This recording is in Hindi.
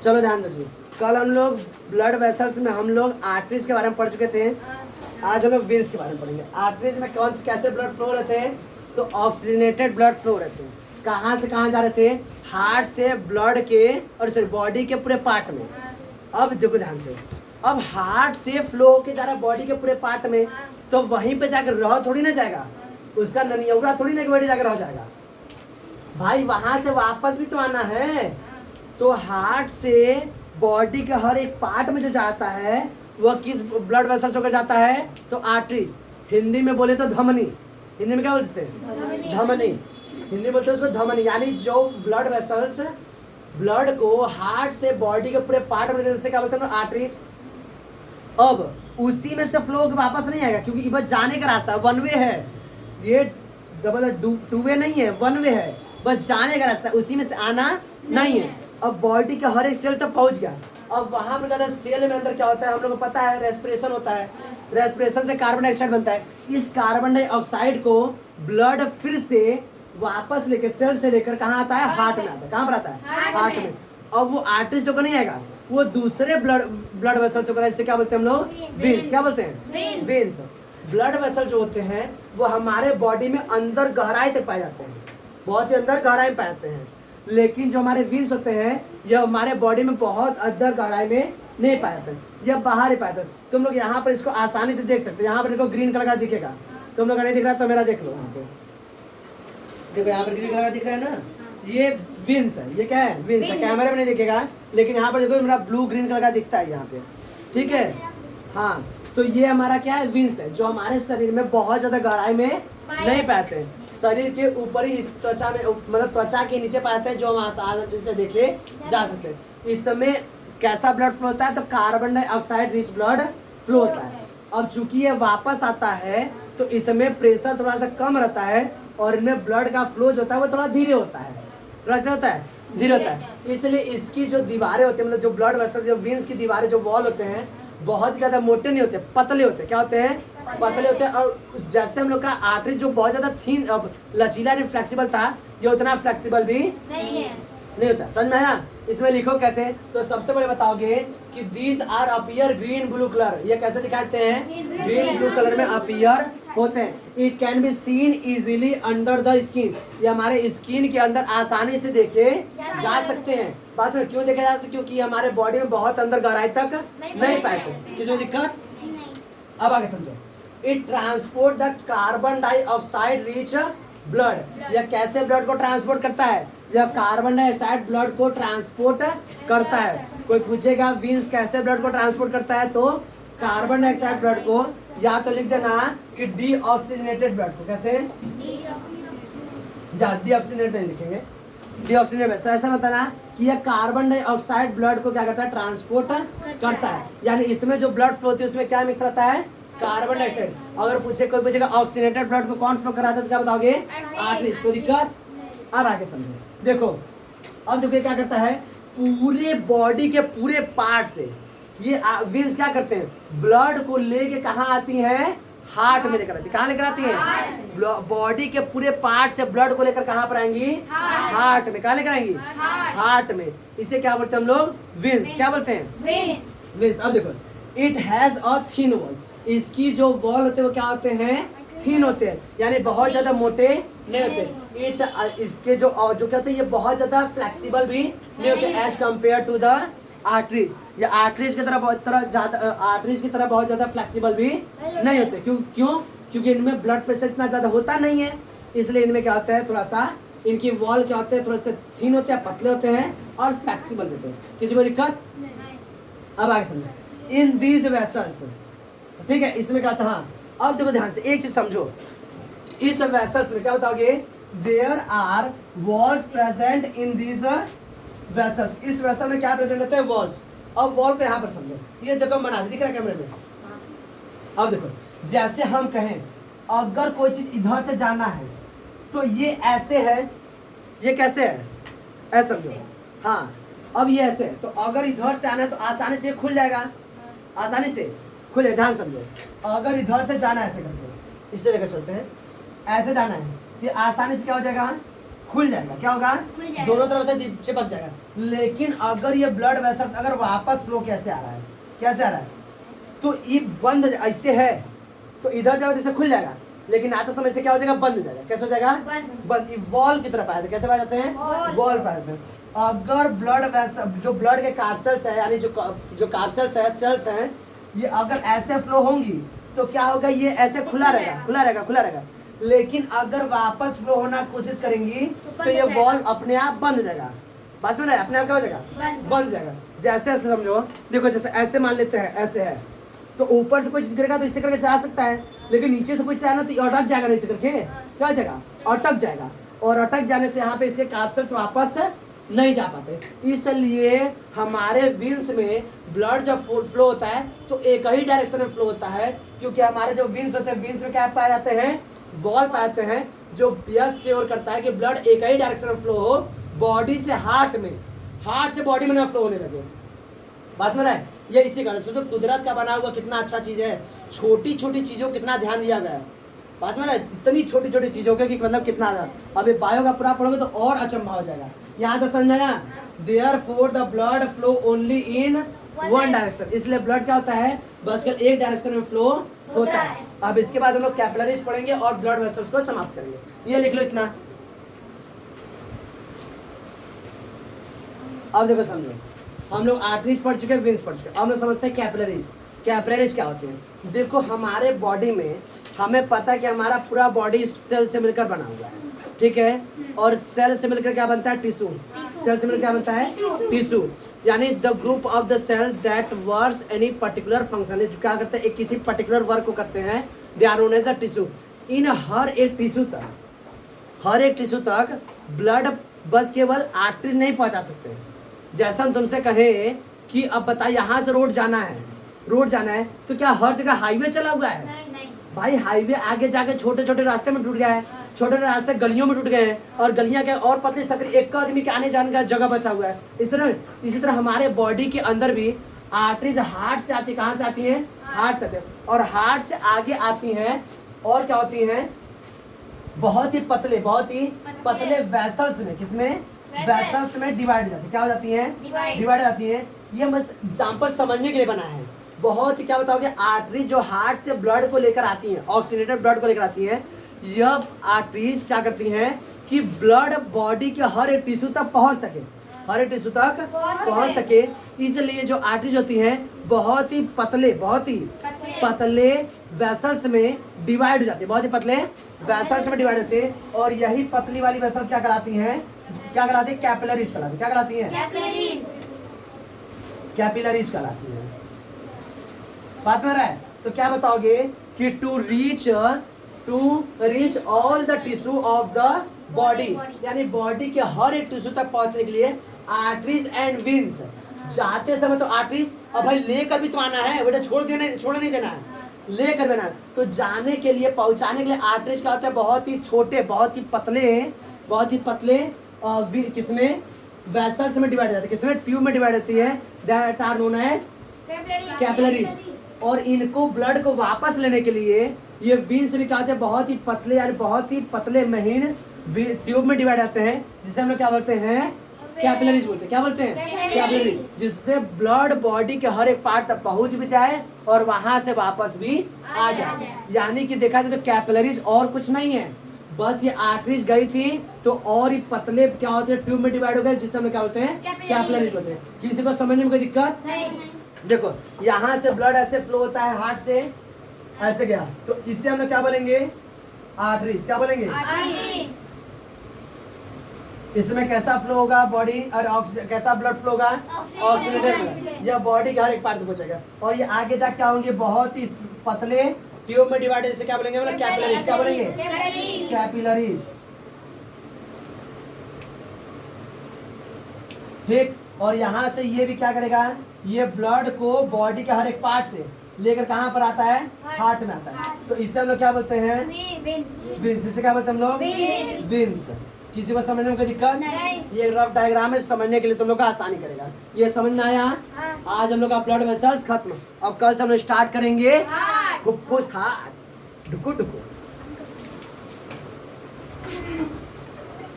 चलो ध्यान दीजिए, कल हम लोग ब्लड वेसल्स में हम लोग आर्टरीज के बारे में पढ़ चुके थे। आज हम लोग वेन्स के बारे में पढ़ेंगे। आर्टरीज में कौन से कैसे ब्लड फ्लो रहते हैं, तो ऑक्सीजनेटेड ब्लड फ्लो रहते हैं। कहाँ से कहाँ जा रहे थे, हार्ट से ब्लड के और सॉरी बॉडी के पूरे पार्ट में। अब देखो ध्यान से, अब हार्ट से फ्लो होके जा रहा है बॉडी के पूरे पार्ट में, तो वहीं पे जाकर रह थोड़ी ना जाएगा, उसका ननियौरा थोड़ी ना बॉडी जाकर रह जाएगा भाई, वहां से वापस भी तो आना है। तो हार्ट से बॉडी के हर एक पार्ट में जो जाता है वह किस ब्लड वेसल से होकर जाता है, तो आर्टरीज। हिंदी में बोले तो धमनी, हिंदी में क्या बोलते हैं, धमनी। हिंदी में बोलते हैं उसको धमनी, यानी जो ब्लड वेसल्स ब्लड को हार्ट से बॉडी के पूरे पार्ट में से क्या बोलते हैं, आर्टरीज। अब उसी में से फ्लो वापस नहीं आएगा, क्योंकि ये बस जाने का रास्ता वन वे है, ये डबल टू वे नहीं है, वन वे है, बस जाने का रास्ता, उसी में से आना नहीं है। अब बॉडी के हर एक सेल तक पहुंच गया। अब वहां पर कहते हैं सेल में अंदर क्या होता है, हम लोग को पता है रेस्पिरेशन होता है, रेस्पिरेशन से कार्बन डाइऑक्साइड बनता है। इस कार्बन डाइऑक्साइड को ब्लड फिर से वापस लेके सेल से लेकर कहाँ आता है, हार्ट में आता है। कहाँ पर आता है, हार्ट में। अब वो आर्टरी से नहीं आएगा, वो दूसरे ब्लड वेसल से, इससे क्या बोलते हैं हम लोग, वेन्स। क्या बोलते हैं, वेन्स। ब्लड वेसल जो होते हैं वो हमारे बॉडी में अंदर गहराई तक पाए जाते हैं, बहुत ही अंदर गहराई में पाए जाते हैं। लेकिन जो हमारे वेन्स होते हैं यह हमारे बॉडी में बहुत अंदर गहराई में नहीं पाए जाते, यह बाहर ही पाए जाते। तुम लोग यहाँ पर इसको आसानी से देख सकते हो, यहाँ पर देखो ग्रीन कलर का दिखेगा, तुम लोग का नहीं दिख रहा तो मेरा देख लो। यहाँ पे देखो, यहाँ पर ग्रीन कलर का दिख रहा है ना, ये वेन्स है। ये क्या है, वेन्स है। कैमरे में नहीं दिखेगा, लेकिन यहाँ पर देखो मेरा ब्लू ग्रीन कलर का दिखता है यहाँ पे, ठीक है। हाँ, तो ये हमारा क्या है, वेन्स है, जो हमारे शरीर में बहुत ज्यादा गहराई में नहीं पाते हैं, शरीर के ऊपर ही त्वचा में, मतलब त्वचा के नीचे पाते हैं, जो हम आसानी से देखे जा सकते हैं। इस समय कैसा ब्लड फ्लो होता है, तो carbon dioxide rich blood flow होता है। अब चूंकि ये वापस आता है तो इसमें प्रेशर थोड़ा सा कम रहता है और इनमें ब्लड का फ्लो जो होता है वो थोड़ा धीरे होता है, थोड़ा होता है, धीरे होता है। इसलिए इसकी जो दीवारें होती है, मतलब जो ब्लड वेसल, जो वेन्स की दीवारें, जो वॉल होते हैं, बहुत ज्यादा मोटे नहीं होते, पतले होते। क्या होते हैं, पतले होते हैं। और जैसे हम लोग का आर्टरी जो बहुत ज्यादा थीन, अब लचीला नहीं फ्लेक्सिबल था, ये उतना फ्लेक्सिबल भी नहीं होता। समझ में आया। इसमें लिखो कैसे, तो सबसे पहले बताओगे कि these are appear green blue colour, ये कैसे दिखाते हैं, ग्रीन ब्लू कलर में अपीयर होते हैं। It can be seen easily under the skin, ये हमारे स्किन के अंदर आसानी से देखे जा सकते हैं। बात में क्यों देखे जाते हैं, क्योंकि हमारे बॉडी में बहुत अंदर गहराई तक नहीं पाते। किसी को दिक्कत, अब आगे समझो। It transport the carbon dioxide rich blood, यह कैसे ब्लड को ट्रांसपोर्ट करता है, यह कार्बन डाइऑक्साइड ब्लड को ट्रांसपोर्ट करता है। कोई पूछेगा वेन्स कैसे ब्लड को ट्रांसपोर्ट करता है, तो कार्बन डाइऑक्साइड ब्लड को, या तो लिख देना कि डीऑक्सीजनेटेड ब्लड को, कैसे, डीऑक्सीजनेटेड नहीं लिखेंगे, डीऑक्सीजनेटेड। ऐसा बताना कि यह कार्बन डाइऑक्साइड ब्लड को क्या करता है, ट्रांसपोर्ट करता है। यानी इसमें जो ब्लड फ्लो होती है उसमें क्या मिक्स रहता है, कार्बन डाइऑक्साइड। अगर कोई पूछेगा ऑक्सीजनेटेड ब्लड को कौन फ्लो कराता है, तो क्या बताओगे, आर्टरीज। कोई दिक्कत, अब आगे समझो। देखो, अब देखो क्या करता है, पूरे बॉडी के पूरे पार्ट से ये वेन्स क्या करते हैं, ब्लड को लेके कहाँ आती हैं, हार्ट में लेकर आती है। कहाँ लेकर आती है, बॉडी के पूरे पार्ट से ब्लड को लेकर कहाँ पर आएंगी, हार्ट में। कहाँ लेकर आएंगी, हार्ट में। इसे क्या बोलते हैं हम लोग, वेन्स। क्या बोलते हैं, वेन्स। अब देखो, it has a thin wall, इसकी जो वॉल होते हैं वो क्या होते हैं, थिन होते हैं, यानी बहुत ज्यादा मोटे नहीं होते। इट इसके जो क्या होते हैं, ये बहुत ज्यादा फ्लेक्सिबल भी नहीं होते as compare to the arteries. ये आर्टरीज की तरह बहुत ज्यादा फ्लेक्सिबल भी नहीं होते। क्यों, क्योंकि इनमें ब्लड प्रेशर इतना ज्यादा होता नहीं है, इसलिए इनमें क्या होता है, थोड़ा सा इनकी वॉल क्या होते हैं, थोड़े से थिन होते हैं, पतले होते हैं और फ्लेक्सिबल भी होते हैं। किसी को दिक्कत, अब आगे समझो। इन दीज वेसल्स, ठीक है, इसमें क्या था, हाँ। अब देखो ध्यान से एक चीज समझो, इस वेसल्स में क्या बताओगे, there are walls present in these vessels. इस वेसल में क्या प्रेजेंट होते हैं, वॉल्स। अब वॉल को यहाँ पर समझो, ये देखो बना दे, दिख रहा है कैमरे में। अब देखो, जैसे हम कहें अगर कोई चीज इधर से जाना है तो ये ऐसे है, ये कैसे है, ऐसे समझो। हाँ, अब ये ऐसे है, तो अगर इधर से आना है तो आसानी से खुल जाएगा, आसानी से खुल जाए। ध्यान समझो, अगर इधर से जाना है, ऐसे करके इससे लेकर चलते हैं, ऐसे जाना है, ये आसानी से क्या हो जाएगा, खुल जाएगा। क्या होगा? दोनों तरफ से चिपक जाएगा। लेकिन अगर ये ब्लड वेसल्स अगर वापस फ्लो कैसे आ रहा है, कैसे आ रहा है, तो ये बंद ऐसे है तो इधर जाओ जैसे खुल जाएगा, लेकिन आते समय से क्या हो जाएगा? बंद हो जाएगा। कैसे हो जाएगा? बंद। वॉल की तरफ आए थे। कैसे पाए जाते हैं? वॉल पाए जाते हैं। अगर ब्लड वेसल जो ब्लड के कैप्सूल्स है यानी जो कैप्सूल्स है सेल्स हैं, ये अगर ऐसे फ्लो होंगी तो क्या होगा? ये ऐसे खुला रहेगा, खुला रहेगा, खुला रहेगा। लेकिन अगर वापस फ्लो होना कोशिश करेंगी तो ये वॉल अपने आप बंद हो जाएगा। बात में रहे, अपने आप क्या हो जाएगा? बंद हो जाएगा। जैसे ऐसे समझो, देखो जैसे ऐसे मान लेते हैं, ऐसे है तो ऊपर से कोई चीज गिरेगा तो इससे करके जा सकता है, लेकिन नीचे से कोई चीज आया ना तो ये अटक जाएगा, नहीं करके क्या हो जाएगा? अटक जाएगा। और अटक जाने से यहाँ पे इसके कैप्सूल्स वापस नहीं जा पाते। इसलिए हमारे वेन्स में ब्लड जब फ्लो होता है तो एक ही डायरेक्शन में फ्लो होता है, क्योंकि हमारे जो वेन्स होते हैं, वेन्स में क्या पाए जाते हैं? वॉल पाए जाते हैं, जो यस श्योर करता है कि ब्लड एक ही डायरेक्शन में फ्लो हो, बॉडी से हार्ट में, हार्ट से बॉडी में ना फ्लो होने लगे। बात में रहे, ये इसी कारण सोचो कुदरत का बना हुआ कितना अच्छा चीज है, छोटी छोटी चीजों को कितना ध्यान दिया गया है। बात में रहे, इतनी छोटी छोटी चीजों के कि मतलब कितना। अभी बायो का पूरा पढ़ोगे तो और अचंभा हो जाएगा। यहाँ तो समझ में आया? Therefore the blood flow only in one direction. इसलिए ब्लड क्या होता है? बस केवल एक डायरेक्शन में फ्लो होता है। अब इसके बाद हम लोग कैपिलरीज पढ़ेंगे और ब्लड वेसल्स को समाप्त करेंगे। ये लिख लो इतना। अब देखो समझो, हम लोग आर्टरीज पढ़ चुके हैं, वेन्स पढ़ चुके हैं। अब हम लोग समझते हैं कैपिलरीज। कैपिलरीज क्या होती है? देखो हमारे बॉडी में हमें पता है कि हमारा पूरा बॉडी सेल से मिलकर बना हुआ है, ठीक है? और सेल से मिलकर क्या बनता है? टिश्यू। सेल से मिलकर क्या बनता है? टिश्यू। यानी the group of the cell that works any particular function. जो क्या करते हैं? एक किसी पर्टिकुलर वर्क को करते हैं, they are known as a tissue. इन हर एक टिश्यू तक ब्लड बस केवल आर्टरीज नहीं पहुंचा सकते। जैसा हम तुमसे कहें कि अब बता यहाँ से रोड जाना है तो क्या हर जगह हाईवे चला हुआ है? नहीं। भाई हाईवे आगे जाके छोटे छोटे रास्ते में टूट गया है, छोटे छोटे रास्ते गलियों में टूट गए हैं, और गलियां क्या और पतली सकरी एक आदमी के आने जाने का जगह बचा हुआ है। इसी तरह हमारे बॉडी के अंदर भी आर्टरीज हार्ट से आती है। कहाँ से आती है? हार्ट से आती है। और हार्ट से आगे आती हैं और क्या होती हैं? बहुत ही पतले वेसल्स में, किसमें? वेसल्स में डिवाइड हो जाती है। क्या हो जाती है? डिवाइड हो जाती है। ये बस एग्जाम्पल समझने के लिए बना है। बहुत ही क्या बताओगे? आर्टरी जो हार्ट से ब्लड को लेकर आती हैं, ऑक्सीजनेटेड ब्लड को लेकर आती हैं, यह आर्टरीज क्या करती हैं कि ब्लड बॉडी के हर एक टिश्यू तक पहुंच सके। इसलिए जो आर्टरीज होती हैं बहुत ही पतले वेसल्स में डिवाइड हो जाती है, बहुत ही पतले वेसल्स में डिवाइड होते हैं। और यही पतली वाली वेसल्स क्या कराती हैं? कैपिलरीज कहलाती है। क्या कहलाती है? कैपिलरीज कहलाती है। पास में रहा है तो क्या बताओगे कि to reach all the tissue of the body, यानी बॉडी के हर एक टिश्यू तक पहुंचने के लिए आर्टरीज एंड वेन्स। जाते समय तो आर्टरीज, अब भाई लेकर भी तो आना है बेटा, छोड़ नहीं देना है, लेकर भी आना है। तो जाने के लिए, पहुंचाने के लिए आर्टरीज क्या होता है? बहुत ही छोटे, बहुत ही पतले किसमें? वेसल्स में डिवाइड हो जाती है। किसमें? ट्यूब में डिवाइड होती है, that are known as capillaries. और इनको ब्लड को वापस लेने के लिए ये वेन्स भी क्या होते हैं? बहुत ही पतले, यानी बहुत ही पतले महीन ट्यूब में डिवाइड आते हैं, जिसे हम लोग क्या बोलते हैं? कैपिलरीज बोलते हैं। क्या बोलते हैं? कैपिलरीज। जिससे ब्लड बॉडी के हर एक पार्ट तक पहुंच भी जाए और वहां से वापस भी आ जाए। यानी कि देखा जाए तो कैपिलरीज और कुछ नहीं है, बस ये आर्टरीज गई थी तो और ही पतले क्या होते हैं? ट्यूब में डिवाइड हो गए, जिससे हम लोग क्या बोलते हैं? कैपिलरीज बोलते हैं। किसी को समझने में कोई दिक्कत नहीं? देखो यहाँ से ब्लड ऐसे फ्लो होता है, हार्ट से ऐसे गया, तो इससे हम लोग क्या बोलेंगे? आर्टरीज। क्या बोलेंगे? इसमें कैसा फ्लो होगा बॉडी और कैसा ब्लड फ्लो होगा? ऑक्सीजनेटेड। यह बॉडी के हर एक पार्ट तक पहुंचेगा। और ये आगे जाके क्या होंगे? बहुत ही पतले ट्यूब में डिवाइड, इसे क्या बोलेंगे? मतलब कैपिलरीज। क्या बोलेंगे? कैपिलरीज। ठीक। और यहाँ से ये भी क्या करेगा? ये ब्लड को बॉडी के हर एक पार्ट से लेकर कहाँ पर आता है? हार्ट में आता है। तो इससे हम लोग क्या बोलते हैं? वेन्स। इसे क्या बोलते हैं हम लोग? वेन्स। किसी को समझने में कोई दिक्कत नहीं? ये रफ डायग्राम है, समझने के लिए तुम लोग का आसानी करेगा। ये समझ में आया? आज हम लोग का ब्लड वेसल्स खत्म। अब कल से हम लोग स्टार्ट करेंगे फुफ्फुस हार्ट। डुकु डुकु।